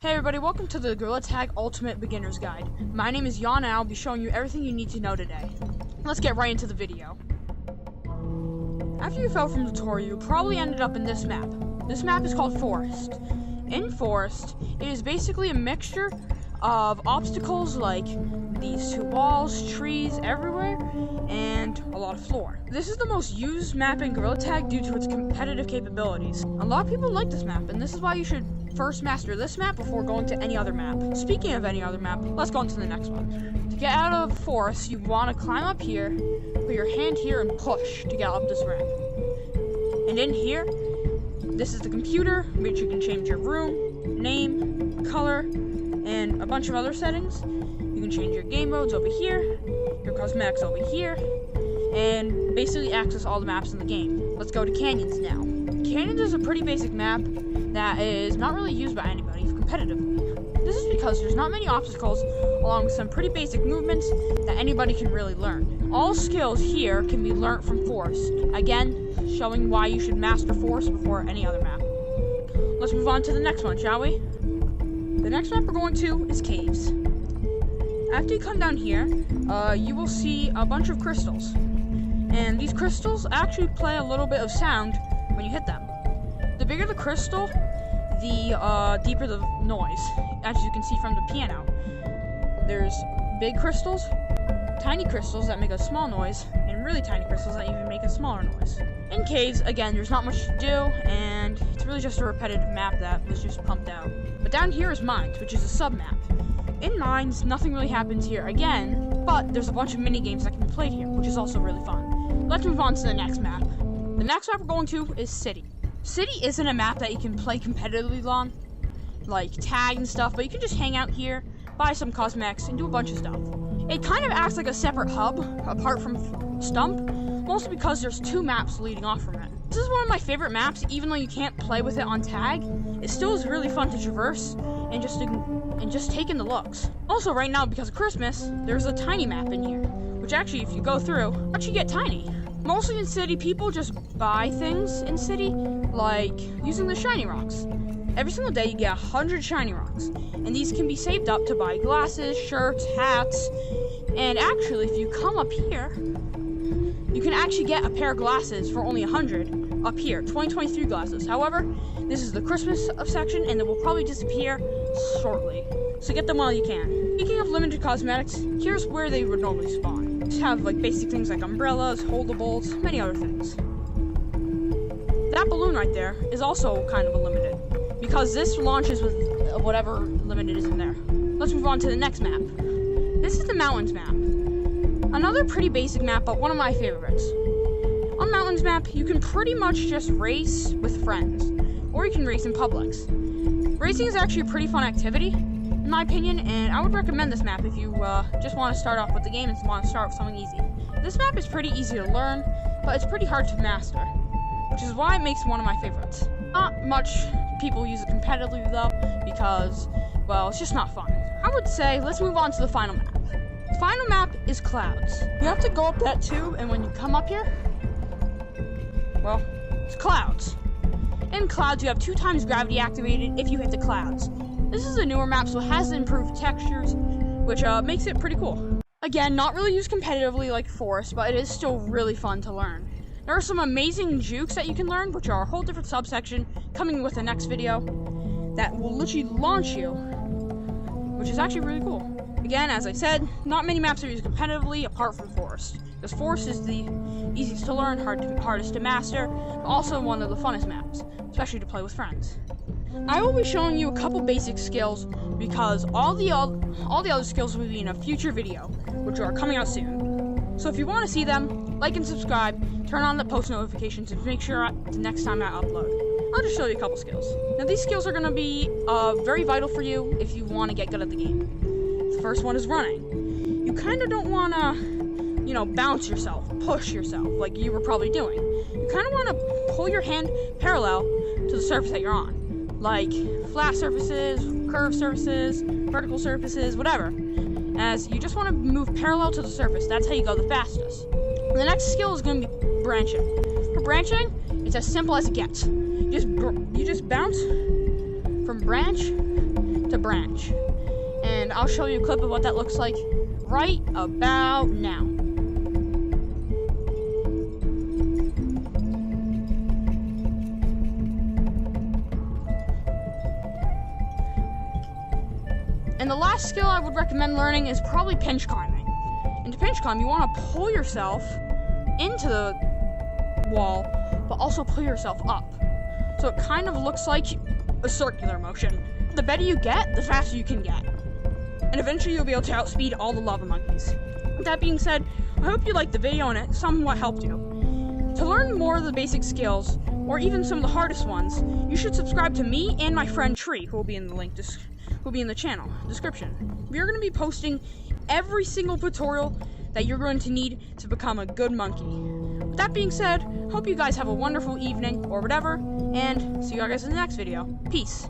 Hey everybody, welcome to the Gorilla Tag Ultimate Beginner's Guide. My name is Jan and I'll be showing you everything you need to know today. Let's get right into the video. After you fell from the tutorial, you probably ended up in this map. This map is called Forest. In Forest, it is basically a mixture of obstacles like these two walls, trees everywhere, and a lot of floor. This is the most used map in Gorilla Tag due to its competitive capabilities. A lot of people like this map, and this is why you should first master this map before going to any other map. Speaking of any other map, let's go into the next one. To get out of Forest, you want to climb up here, put your hand here, and push to get up this ramp. And in here, this is the computer, which you can change your room, name, color, and a bunch of other settings. You can change your game modes over here, your cosmetics over here, and basically access all the maps in the game. Let's go to Canyons now. Canyons is a pretty basic map that is not really used by anybody competitively. This is because there's not many obstacles, along with some pretty basic movements that anybody can really learn. All skills here can be learnt from Forest. Again, showing why you should master Forest before any other map. Let's move on to the next one, shall we? The next map we're going to is Caves. After you come down here, you will see a bunch of crystals. And these crystals actually play a little bit of sound when you hit them. The bigger the crystal, the deeper the noise, as you can see from the piano. There's big crystals, tiny crystals that make a small noise, and really tiny crystals that even make a smaller noise. In Caves, again, there's not much to do, and it's really just a repetitive map that was just pumped out. But down here is Mines, which is a sub-map. In Mines, nothing really happens here again, but there's a bunch of mini-games that can be played here, which is also really fun. Let's move on to the next map. The next map we're going to is City. City isn't a map that you can play competitively long, like tag and stuff, but you can just hang out here, buy some cosmetics, and do a bunch of stuff. It kind of acts like a separate hub, apart from Stump, mostly because there's two maps leading off from it. This is one of my favorite maps, even though you can't play with it on tag. It still is really fun to traverse and just take in the looks. Also, right now, because of Christmas, there's a tiny map in here, which actually, if you go through, actually get tiny. Mostly in City, people just buy things in City, like using the shiny rocks. Every single day, you get 100 shiny rocks, and these can be saved up to buy glasses, shirts, hats, and actually, if you come up here, you can actually get a pair of glasses for only 100 up here, 2023 glasses. However, this is the Christmas section, and it will probably disappear shortly, so get them while you can. Speaking of limited cosmetics, here's where they would normally spawn. Just have like basic things like umbrellas, holdables, many other things. That balloon right there is also kind of a limited, because this launches with whatever limited is in there. Let's move on to the next map. This is the Mountains map. Another pretty basic map, but one of my favorites. On Mountains map, you can pretty much just race with friends, or you can race in Publix. Racing is actually a pretty fun activity, in my opinion, and I would recommend this map if you just want to start off with the game and want to start with something easy. This map is pretty easy to learn, but it's pretty hard to master, which is why it makes one of my favorites. Not much people use it competitively though, because, well, it's just not fun. I would say, let's move on to the final map. The final map is Clouds. You have to go up that tube, and when you come up here, well, it's Clouds. In Clouds, you have 2 times gravity activated if you hit the clouds. This is a newer map, so it has improved textures, which makes it pretty cool. Again, not really used competitively like Forest, but it is still really fun to learn. There are some amazing jukes that you can learn, which are a whole different subsection coming with the next video that will literally launch you, which is actually really cool. Again, as I said, not many maps are used competitively apart from Forest, because Forest is the easiest to learn, hardest to master, but also one of the funnest maps, especially to play with friends. I will be showing you a couple basic skills because all the other skills will be in a future video, which are coming out soon. So if you want to see them, like and subscribe, turn on the post notifications, and make sure the next time I upload, I'll just show you a couple skills. Now these skills are going to be very vital for you if you want to get good at the game. The first one is running. You kind of don't want to, bounce yourself, push yourself, like you were probably doing. You kind of want to pull your hand parallel to the surface that you're on, like flat surfaces, curved surfaces, vertical surfaces, whatever. As you just want to move parallel to the surface, that's how you go the fastest. The next skill is going to be branching. For branching, it's as simple as it gets. You just bounce from branch to branch. And I'll show you a clip of what that looks like right about now. And the last skill I would recommend learning is probably pinch climbing. And to pinch climb, you want to pull yourself into the wall, but also pull yourself up. So it kind of looks like a circular motion. The better you get, the faster you can get. And eventually you'll be able to outspeed all the lava monkeys. With that being said, I hope you liked the video and it somewhat helped you. To learn more of the basic skills, or even some of the hardest ones, you should subscribe to me and my friend Tree, who will be in the channel description. We are going to be posting every single tutorial that you're going to need to become a good monkey. With that being said, hope you guys have a wonderful evening or whatever, and see you guys in the next video. Peace.